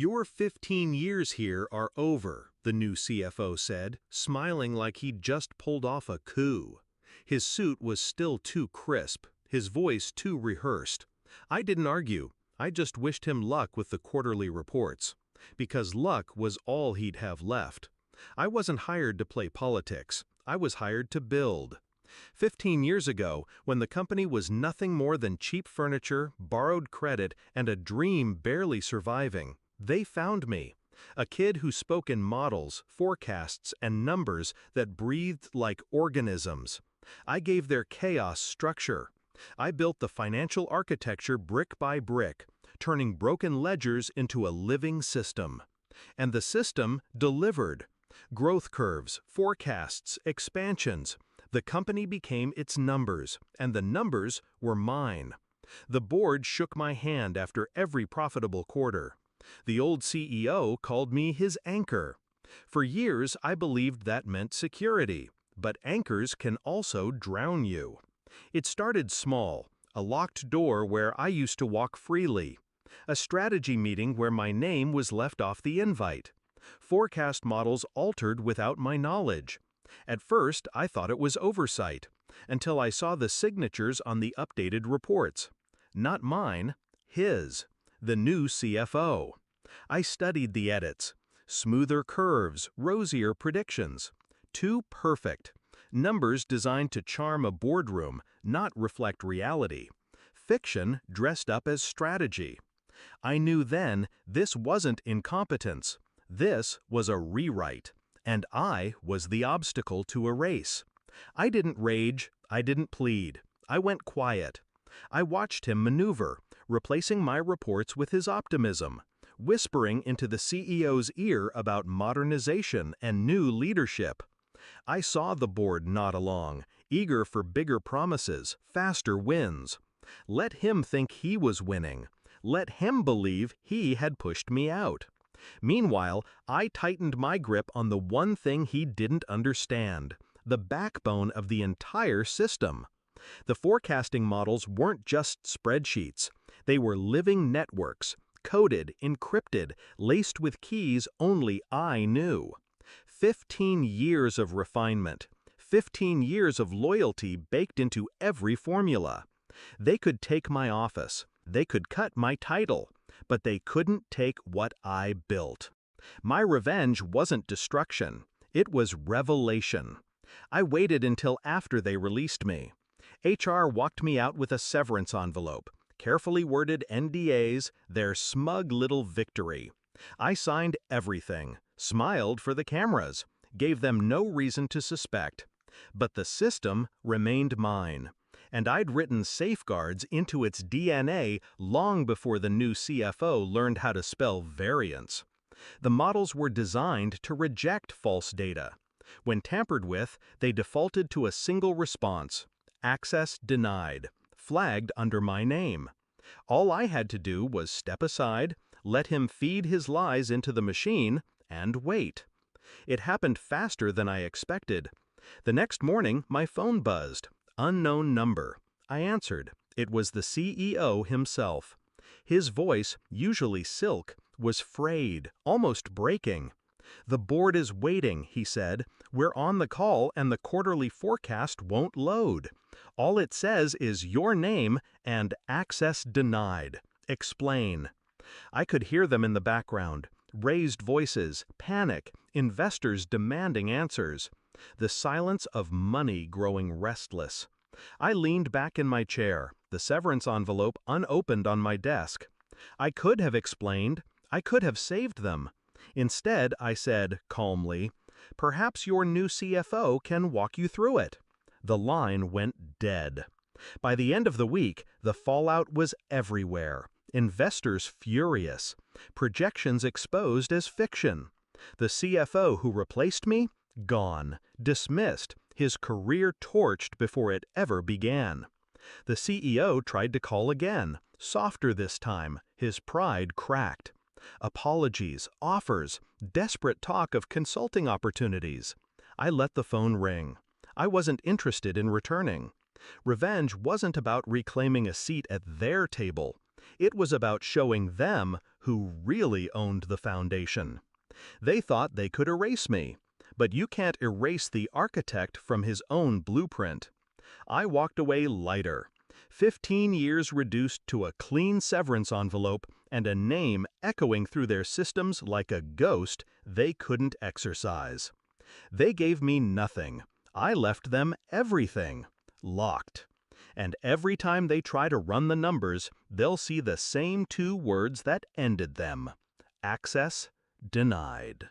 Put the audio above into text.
Your 15 years here are over, the new CFO said, smiling like he'd just pulled off a coup. His suit was still too crisp, his voice too rehearsed. I didn't argue. I just wished him luck with the quarterly reports. Because luck was all he'd have left. I wasn't hired to play politics. I was hired to build. 15 years ago, when the company was nothing more than cheap furniture, borrowed credit, and a dream barely surviving, they found me. A kid who spoke in models, forecasts, and numbers that breathed like organisms. I gave their chaos structure. I built the financial architecture brick by brick, turning broken ledgers into a living system. And the system delivered. Growth curves, forecasts, expansions. The company became its numbers, and the numbers were mine. The board shook my hand after every profitable quarter. The old CEO called me his anchor. For years, I believed that meant security, but anchors can also drown you. It started small, a locked door where I used to walk freely, a strategy meeting where my name was left off the invite, forecast models altered without my knowledge. At first, I thought it was oversight, until I saw the signatures on the updated reports. Not mine, his, the new CFO. I studied the edits. Smoother curves, rosier predictions. Too perfect. Numbers designed to charm a boardroom, not reflect reality. Fiction dressed up as strategy. I knew then this wasn't incompetence. This was a rewrite. And I was the obstacle to erase. I didn't rage, I didn't plead. I went quiet. I watched him maneuver, replacing my reports with his optimism, whispering into the CEO's ear about modernization and new leadership. I saw the board nod along, eager for bigger promises, faster wins. Let him think he was winning. Let him believe he had pushed me out. Meanwhile, I tightened my grip on the one thing he didn't understand, the backbone of the entire system. The forecasting models weren't just spreadsheets. They were living networks, coded, encrypted, laced with keys only I knew. 15 years of refinement, 15 years of loyalty baked into every formula. They could take my office. They could cut my title. But they couldn't take what I built. My revenge wasn't destruction. It was revelation. I waited until after they released me. HR walked me out with a severance envelope, carefully worded NDAs, their smug little victory. I signed everything, smiled for the cameras, gave them no reason to suspect. But the system remained mine. And I'd written safeguards into its DNA long before the new CFO learned how to spell variance. The models were designed to reject false data. When tampered with, they defaulted to a single response: access denied, flagged under my name. All I had to do was step aside, let him feed his lies into the machine, and wait. It happened faster than I expected. The next morning, my phone buzzed. Unknown number. I answered. It was the CEO himself. His voice, usually silk, was frayed, almost breaking. "The board is waiting," he said. "We're on the call and the quarterly forecast won't load. All it says is your name and access denied. Explain." I could hear them in the background. Raised voices, panic, investors demanding answers. The silence of money growing restless. I leaned back in my chair, the severance envelope unopened on my desk. I could have explained. I could have saved them. Instead, I said, calmly, "Perhaps your new CFO can walk you through it." The line went dead. By the end of the week, the fallout was everywhere. Investors furious. Projections exposed as fiction. The CFO who replaced me? Gone. Dismissed. His career torched before it ever began. The CEO tried to call again, softer this time, his pride cracked. Apologies, offers, desperate talk of consulting opportunities. I let the phone ring. I wasn't interested in returning. Revenge wasn't about reclaiming a seat at their table. It was about showing them who really owned the foundation. They thought they could erase me, but you can't erase the architect from his own blueprint. I walked away lighter. 15 years reduced to a clean severance envelope and a name echoing through their systems like a ghost they couldn't exorcise. They gave me nothing. I left them everything. Locked. And every time they try to run the numbers, they'll see the same two words that ended them. Access denied.